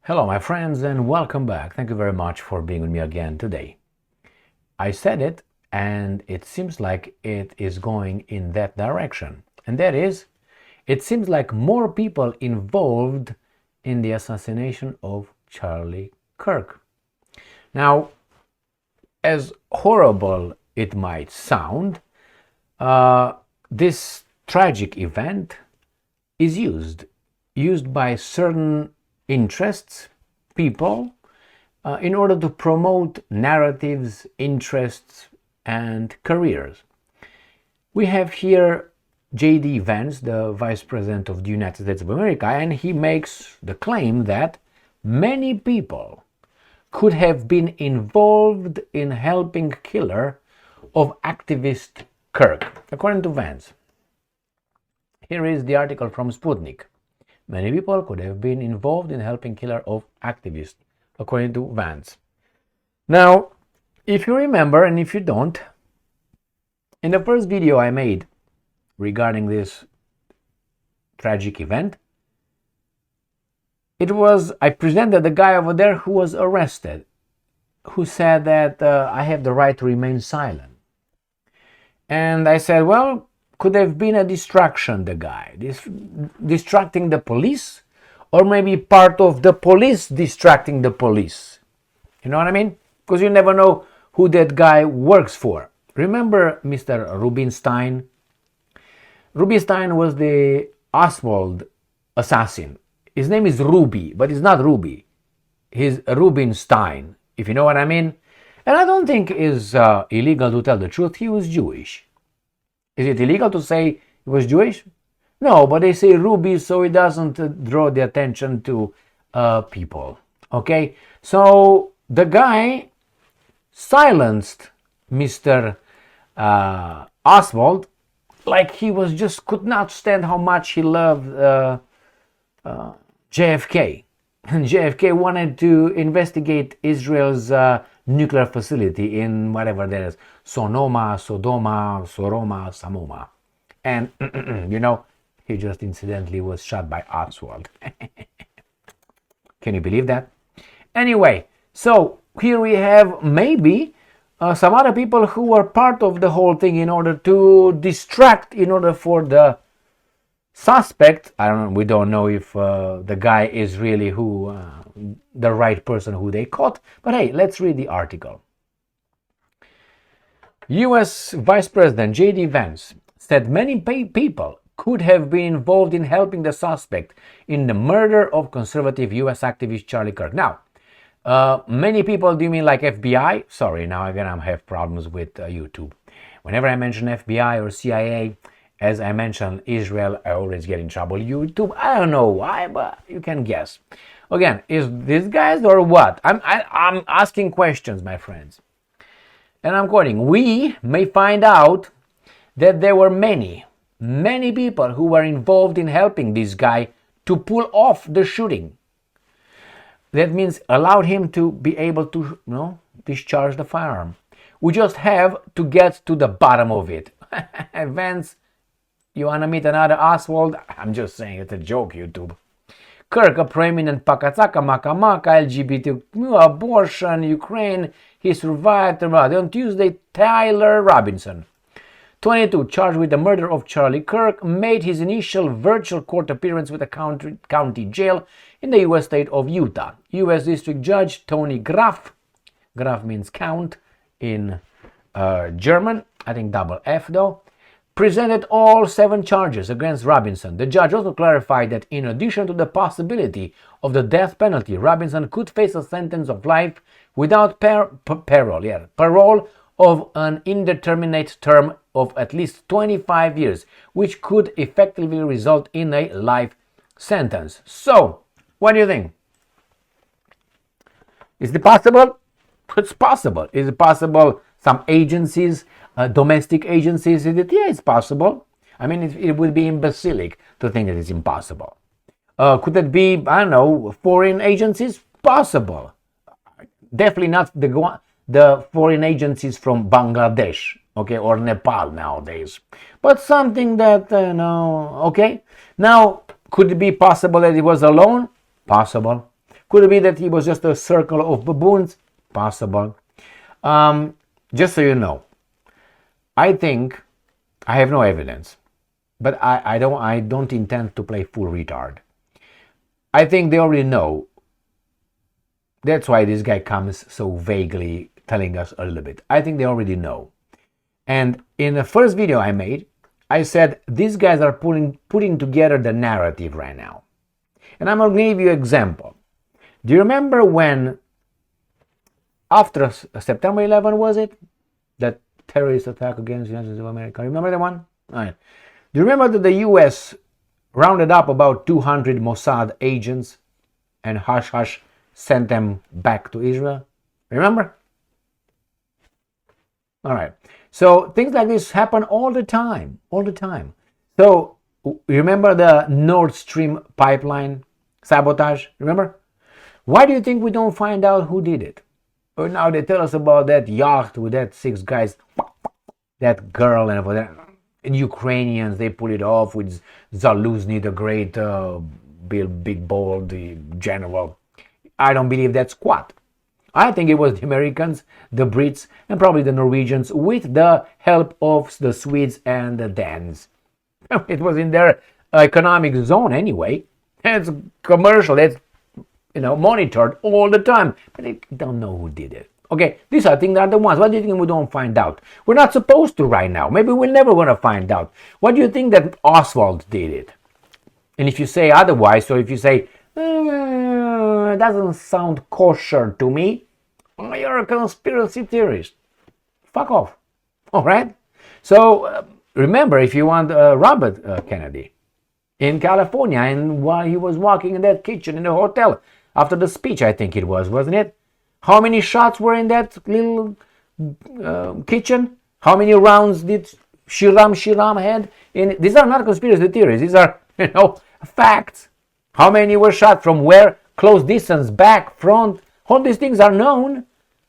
Hello, my friends, and welcome back. Thank you very much for being with me again today. I said it, and it seems like it is going in that direction. And that is, it seems like more people involved in the assassination of Charlie Kirk. Now, as horrible it might sound, this tragic event is used by certain interests, people, in order to promote narratives, interests, and careers. We have here J.D. Vance, the Vice President of the United States of America, and he makes the claim that many people could have been involved in helping killer of activist Kirk, according to Vance. Here is the article from Sputnik. Many people could have been involved in helping killer of activists, according to Vance. Now, if you remember, and if you don't, in the first video I made regarding this tragic event, I presented the guy over there who was arrested, who said that I have the right to remain silent. And I said, well, could have been a distraction, the guy, distracting the police, or maybe part of the police distracting the police. You know what I mean? Because you never know who that guy works for. Remember Mr. Rubinstein? Rubinstein was the Oswald assassin. His name is Ruby, but it's not Ruby. He's Rubinstein, if you know what I mean. And I don't think it's illegal to tell the truth. He was Jewish. Is it illegal to say he was Jewish? No, but they say Ruby so it doesn't draw the attention to people. Okay? So the guy silenced Mr. Oswald like he was just could not stand how much he loved JFK. And JFK wanted to investigate Israel's nuclear facility in whatever there is, Sodoma, Samoma. And, he just incidentally was shot by Oswald. Can you believe that? Anyway, so here we have maybe some other people who were part of the whole thing in order to distract, in order for the suspect, we don't know if the guy is really the right person who they caught, but hey, let's read the article. U.S. Vice President J.D. Vance said many people could have been involved in helping the suspect in the murder of conservative U.S. activist Charlie Kirk. Now, many people, do you mean like FBI? Sorry, now I'm gonna have problems with YouTube. Whenever I mention FBI or CIA, as I mentioned, Israel, I always get in trouble. YouTube, I don't know why, but you can guess. Again, is this guys or what? I'm asking questions, my friends. And I'm quoting, we may find out that there were many people who were involved in helping this guy to pull off the shooting. That means allowed him to be able to, discharge the firearm. We just have to get to the bottom of it. Vance, you want to meet another Oswald? I'm just saying, it's a joke, YouTube. Kirk, a prominent Pakataka, Makamaka, LGBT, abortion, Ukraine, he survived. On Tuesday, Tyler Robinson, 22, charged with the murder of Charlie Kirk, made his initial virtual court appearance with a county jail in the U.S. state of Utah. U.S. District Judge Tony Graf means count in German, I think double F though, presented all 7 charges against Robinson. The judge also clarified that in addition to the possibility of the death penalty, Robinson could face a sentence of life without parole of an indeterminate term of at least 25 years, which could effectively result in a life sentence. So, what do you think? Is it possible? It's possible. Is it possible some agencies, domestic agencies, yeah, it's possible. I mean, it would be imbecilic to think that it's impossible. Could it be, I don't know, foreign agencies? Possible. Definitely not the foreign agencies from Bangladesh, okay, or Nepal nowadays. But something that, okay. Now, could it be possible that it was alone? Possible. Could it be that he was just a circle of baboons? Possible. Just so you know, I think, I have no evidence, but I don't intend to play full retard. I think they already know. That's why this guy comes so vaguely telling us a little bit. I think they already know. And in the first video I made, I said these guys are putting together the narrative right now. And I'm going to give you an example. Do you remember when, after September 11, was it? That terrorist attack against the United States of America. Remember that one? All right. Do you remember that the U.S. rounded up about 200 Mossad agents and hush-hush sent them back to Israel? Remember? All right. So things like this happen all the time. So remember the Nord Stream pipeline sabotage? Remember? Why do you think we don't find out who did it? Or now they tell us about that yacht with that 6 guys, that girl and whatever. And Ukrainians, they pull it off with Zaluzny, the great big bold general. I don't believe that's squat. I think it was the Americans, the Brits, and probably the Norwegians with the help of the Swedes and the Danes. It was in their economic zone anyway. It's commercial, it's monitored all the time, but they don't know who did it. Okay, these I think are the ones. What do you think we don't find out? We're not supposed to right now. Maybe we're never going to find out. What do you think that Oswald did it? And if you say otherwise, or if you say, it doesn't sound kosher to me, you're a conspiracy theorist. Fuck off. All right? So remember, if you want Robert Kennedy in California, and while he was walking in that kitchen in the hotel after the speech, I think it was, wasn't it? How many shots were in that little kitchen? How many rounds did Shiram had? These are not conspiracy theories. These are, facts. How many were shot from where? Close distance, back, front. All these things are known,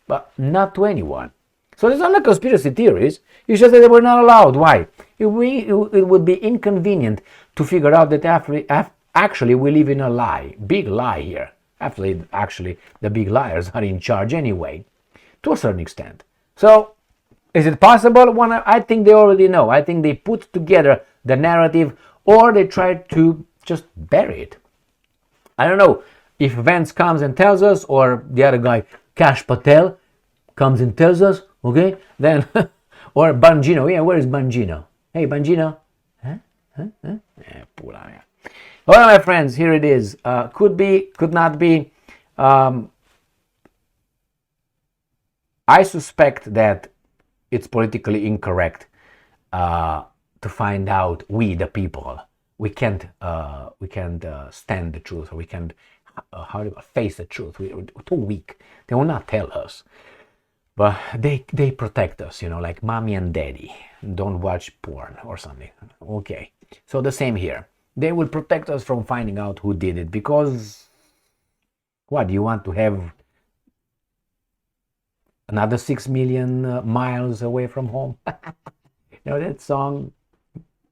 but not to anyone. So these are not conspiracy theories. It's just that they were not allowed. Why? It would be inconvenient to figure out that actually we live in a lie. Big lie here. Actually, the big liars are in charge anyway, to a certain extent. So, is it possible? I think they already know. I think they put together the narrative, or they try to just bury it. I don't know if Vance comes and tells us, or the other guy, Kash Patel, comes and tells us, okay? Then, or Bongino. Yeah, where is Bongino? Hey, Bongino. Huh? All right, my friends, here it is. Could be, could not be. I suspect that it's politically incorrect to find out. We, the people, we can't stand the truth, or we can't face the truth. We're too weak. They will not tell us, but they protect us. Like mommy and daddy. Don't watch porn or something. Okay, so the same here. They will protect us from finding out who did it, because what, do you want to have another 6 million miles away from home? That song,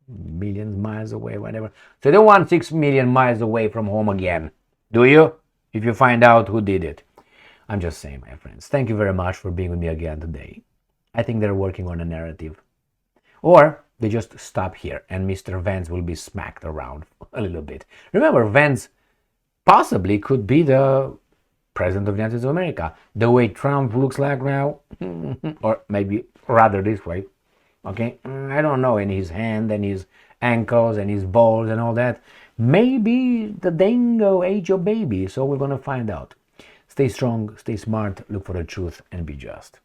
millions miles away, whatever. So you don't want 6 million miles away from home again, do you? If you find out who did it. I'm just saying, my friends. Thank you very much for being with me again today. I think they're working on a narrative. Or they just stop here and Mr. Vance will be smacked around a little bit. Remember, Vance possibly could be the president of the United States of America. The way Trump looks like now, or maybe rather this way, okay? I don't know, in his hand and his ankles and his balls and all that. Maybe the dingo ate your baby, so we're going to find out. Stay strong, stay smart, look for the truth, and be just.